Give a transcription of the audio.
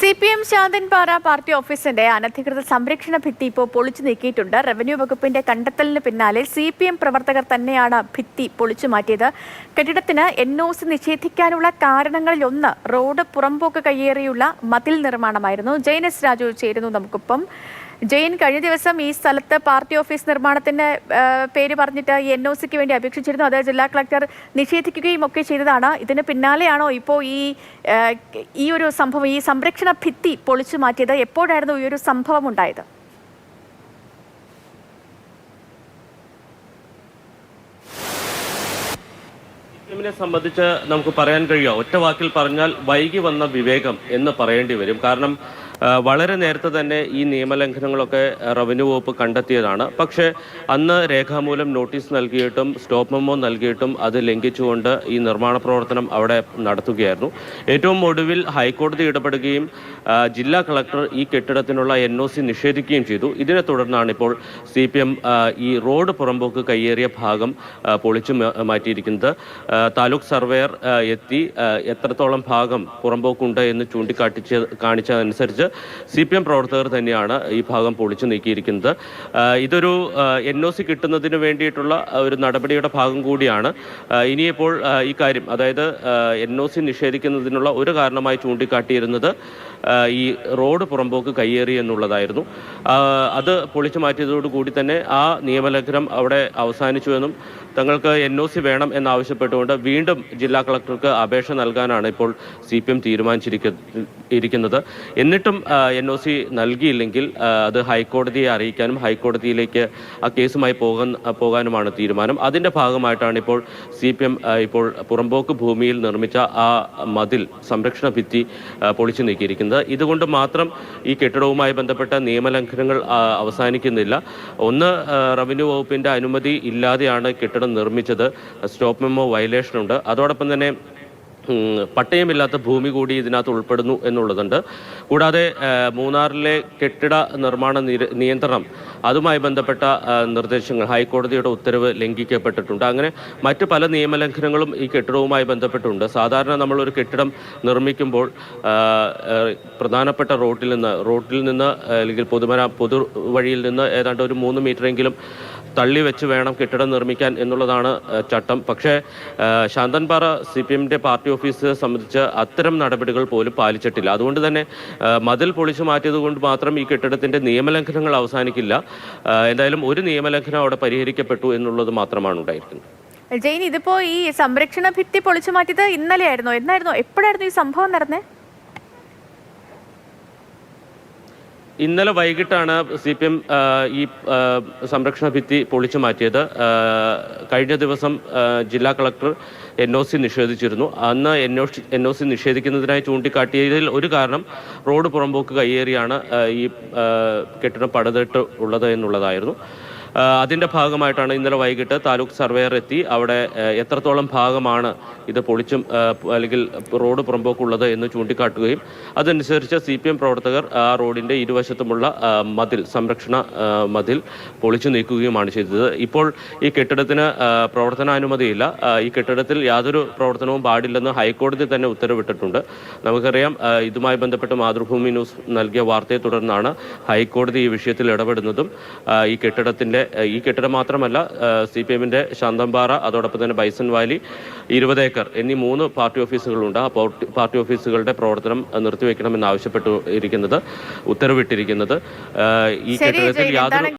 CPM Santhanpara party ഓഫീസിന്റെ അനധികൃത സംരക്ഷണ ഭിത്തി ഇപ്പോൾ പൊളിച്ചു നീക്കിയിട്ടുണ്ട്. റവന്യൂ വകുപ്പിന്റെ കണ്ടെത്തലിന് പിന്നാലെ CPM പ്രവർത്തകർ തന്നെയാണ് ഭിത്തി പൊളിച്ചു മാറ്റിയത്. കെട്ടിടത്തിന് NOC നിഷേധിക്കാനുള്ള കാരണങ്ങളിലൊന്ന് റോഡ് പുറമ്പോക്ക് കയ്യേറിയുള്ള മതിൽ നിർമ്മാണമായിരുന്നു. ജയൻ എസ് രാജു ചേരുന്നു നമുക്കൊപ്പം. ജയൻ, കഴിഞ്ഞ ദിവസം ഈ സ്ഥലത്ത് പാർട്ടി ഓഫീസ് നിർമ്മാണത്തിന്റെ പേര് പറഞ്ഞിട്ട് NOCക്ക് വേണ്ടി അപേക്ഷിച്ചിരുന്നു. അത് ജില്ലാ കളക്ടർ നിഷേധിക്കുകയും ഒക്കെ ചെയ്തതാണ്. ഇതിന് പിന്നാലെയാണോ ഇപ്പോൾ ഈ ഒരു സംഭവം, ഈ സംരക്ഷണ ഭിത്തി പൊളിച്ചു മാറ്റിയത്? എപ്പോഴായിരുന്നു ഈ ഒരു സംഭവം ഉണ്ടായത്? ിനെ സംബന്ധിച്ച് നമുക്ക് പറയാൻ കഴിയുക, ഒറ്റ വാക്കിൽ പറഞ്ഞാൽ വൈകി വന്ന വിവേകം എന്ന് പറയേണ്ടി വരും. കാരണം വളരെ നേരത്തെ തന്നെ ഈ നിയമലംഘനങ്ങളൊക്കെ റവന്യൂ വകുപ്പ് കണ്ടെത്തിയതാണ്. പക്ഷേ അന്ന് രേഖാമൂലം നോട്ടീസ് നൽകിയിട്ടും സ്റ്റോപ്പ് മെമ്മോ നൽകിയിട്ടും അത് ലംഘിച്ചുകൊണ്ട് ഈ നിർമ്മാണ പ്രവർത്തനം അവിടെ നടത്തുകയായിരുന്നു. ഏറ്റവും ഒടുവിൽ ഹൈക്കോടതി ഇടപെടുകയും ജില്ലാ കളക്ടർ ഈ കെട്ടിടത്തിനുള്ള NOC നിഷേധിക്കുകയും ചെയ്തു. ഇതിനെ തുടർന്നാണ് ഇപ്പോൾ CPM ഈ റോഡ് പുറമ്പോക്ക് കയ്യേറിയ ഭാഗം പൊളിച്ചു മാറ്റിയിരിക്കുന്നത്. താലൂക്ക് സർവേയർ എത്തി എത്രത്തോളം ഭാഗം പുറമ്പോക്കുണ്ട് എന്ന് കാണിച്ചതനുസരിച്ച് CPM പ്രവർത്തകർ തന്നെയാണ് ഈ ഭാഗം പൊളിച്ചു നീക്കിയിരിക്കുന്നത്. ഇതൊരു NOC കിട്ടുന്നതിന് വേണ്ടിയിട്ടുള്ള ഒരു നടപടിയുടെ ഭാഗം കൂടിയാണ്. ഇനിയിപ്പോൾ ഈ കാര്യം, അതായത് NOC നിഷേധിക്കുന്നതിനുള്ള ഒരു കാരണമായി ചൂണ്ടിക്കാട്ടിയിരുന്നത് ഈ റോഡ് പുറമ്പോക്ക് കയ്യേറി എന്നുള്ളതായിരുന്നു. അത് പൊളിച്ചു മാറ്റിയതോടുകൂടി തന്നെ ആ നിയമലംഘനം അവിടെ അവസാനിച്ചുവെന്നും തങ്ങൾക്ക് NOC വേണം എന്നാവശ്യപ്പെട്ടുകൊണ്ട് വീണ്ടും ജില്ലാ കളക്ടർക്ക് അപേക്ഷ നൽകാനാണ് ഇപ്പോൾ CPM തീരുമാനിച്ചിരിക്കുന്നത്. എന്നിട്ടും NOC നൽകിയില്ലെങ്കിൽ അത് ഹൈക്കോടതിയെ അറിയിക്കാനും ഹൈക്കോടതിയിലേക്ക് ആ കേസുമായി പോകാനുമാണ് തീരുമാനം. അതിൻ്റെ ഭാഗമായിട്ടാണ് ഇപ്പോൾ CPM ഇപ്പോൾ പുറമ്പോക്ക് ഭൂമിയിൽ നിർമ്മിച്ച ആ മതിൽ, സംരക്ഷണ ഭിത്തി പൊളിച്ചു നീക്കിയിരിക്കുന്നത്. ഇതുകൊണ്ട് മാത്രം ഈ കെട്ടിടവുമായി ബന്ധപ്പെട്ട നിയമലംഘനങ്ങൾ അവസാനിക്കുന്നില്ല. ഒന്ന്, റവന്യൂ വകുപ്പിൻ്റെ അനുമതി ഇല്ലാതെയാണ് കെട്ടിടം നിർമ്മിച്ചത്. സ്റ്റോപ്പ് മെമ്മോ വയലേഷനുണ്ട്. അതോടൊപ്പം തന്നെ പട്ടയമില്ലാത്ത ഭൂമി കൂടി ഇതിനകത്ത് ഉൾപ്പെടുന്നു എന്നുള്ളതുണ്ട്. കൂടാതെ മൂന്നാറിലെ കെട്ടിട നിർമ്മാണ നിയന്ത്രണം, അതുമായി ബന്ധപ്പെട്ട നിർദ്ദേശങ്ങൾ, ഹൈക്കോടതിയുടെ ഉത്തരവ് ലംഘിക്കപ്പെട്ടിട്ടുണ്ട്. അങ്ങനെ മറ്റ് പല നിയമലംഘനങ്ങളും ഈ കെട്ടിടവുമായി ബന്ധപ്പെട്ടുണ്ട്. സാധാരണ നമ്മളൊരു കെട്ടിടം നിർമ്മിക്കുമ്പോൾ പ്രധാനപ്പെട്ട റോഡിൽ നിന്ന് അല്ലെങ്കിൽ പൊതുവഴിയിൽ നിന്ന് ഏതാണ്ട് ഒരു 3 മീറ്ററെങ്കിലും തള്ളി വെച്ച് വേണം കെട്ടിടം നിർമ്മിക്കാൻ എന്നുള്ളതാണ് ചട്ടം. പക്ഷേ ശാന്തൻപാറ CPMന്റെ പാർട്ടി ഓഫീസ് സംബന്ധിച്ച് അത്തരം നടപടികൾ പോലും പാലിച്ചിട്ടില്ല. അതുകൊണ്ട് തന്നെ മതിൽ പൊളിച്ചു മാറ്റിയത് കൊണ്ട് മാത്രം ഈ കെട്ടിടത്തിന്റെ നിയമലംഘനങ്ങൾ അവസാനിക്കില്ല. എന്തായാലും ഒരു നിയമലംഘനം അവിടെ പരിഹരിക്കപ്പെട്ടു എന്നുള്ളത് മാത്രമാണ് ഉണ്ടായിരിക്കുന്നത്. ജെയിൻ, ഇതിപ്പോ ഈ സംരക്ഷണ ഭിത്തി പൊളിച്ചു മാറ്റിയത് എന്നായിരുന്നു എപ്പോഴായിരുന്നു ഈ സംഭവം നടന്നത്? ഇന്നലെ വൈകിട്ടാണ് CPM ഈ സംരക്ഷണ ഭിത്തി പൊളിച്ചു മാറ്റിയത്. കഴിഞ്ഞ ദിവസം ജില്ലാ കളക്ടർ NOC നിഷേധിച്ചിരുന്നു. അന്ന് NOC നിഷേധിക്കുന്നതിനായി ചൂണ്ടിക്കാട്ടിയതിൽ ഒരു കാരണം റോഡ് പുറമ്പോക്ക് കയ്യേറിയാണ് ഈ കെട്ടിടം പണിതിട്ട് ഉള്ളത് എന്നുള്ളതായിരുന്നു. അതിൻ്റെ ഭാഗമായിട്ടാണ് ഇന്നലെ വൈകിട്ട് താലൂക്ക് സർവേയർ എത്തി അവിടെ എത്രത്തോളം ഭാഗമാണ് ഇത് പൊളിച്ചും അല്ലെങ്കിൽ റോഡ് പുറമ്പോക്കുള്ളത് എന്ന് ചൂണ്ടിക്കാട്ടുകയും അതനുസരിച്ച് CPM പ്രവർത്തകർ ആ റോഡിൻ്റെ ഇരുവശത്തുമുള്ള മതിൽ, സംരക്ഷണ മതിൽ പൊളിച്ചു നീക്കുകയുമാണ് ചെയ്തത്. ഇപ്പോൾ ഈ കെട്ടിടത്തിന് പ്രവർത്തനാനുമതിയില്ല. ഈ കെട്ടിടത്തിൽ യാതൊരു പ്രവർത്തനവും പാടില്ലെന്ന് ഹൈക്കോടതി തന്നെ ഉത്തരവിട്ടിട്ടുണ്ട്. നമുക്കറിയാം, ഇതുമായി ബന്ധപ്പെട്ട് മാതൃഭൂമി ന്യൂസ് നൽകിയ വാർത്തയെ തുടർന്നാണ് ഹൈക്കോടതി ഈ വിഷയത്തിൽ ഇടപെടുന്നതും ഈ കെട്ടിടം മാത്രമല്ല CPMന്റെ ശാന്തൻപാറ, അതോടൊപ്പം തന്നെ ബൈസൺ വാലി, 20 ഏക്കർ എന്നീ 3 പാർട്ടി ഓഫീസുകളുണ്ട്. ആ പാർട്ടി ഓഫീസുകളുടെ പ്രവർത്തനം നിർത്തിവെക്കണമെന്ന് ആവശ്യപ്പെട്ടിരിക്കുന്നത്, ഉത്തരവിട്ടിരിക്കുന്നത്. ഈ കെട്ടിടത്തിൽ യാതൊരു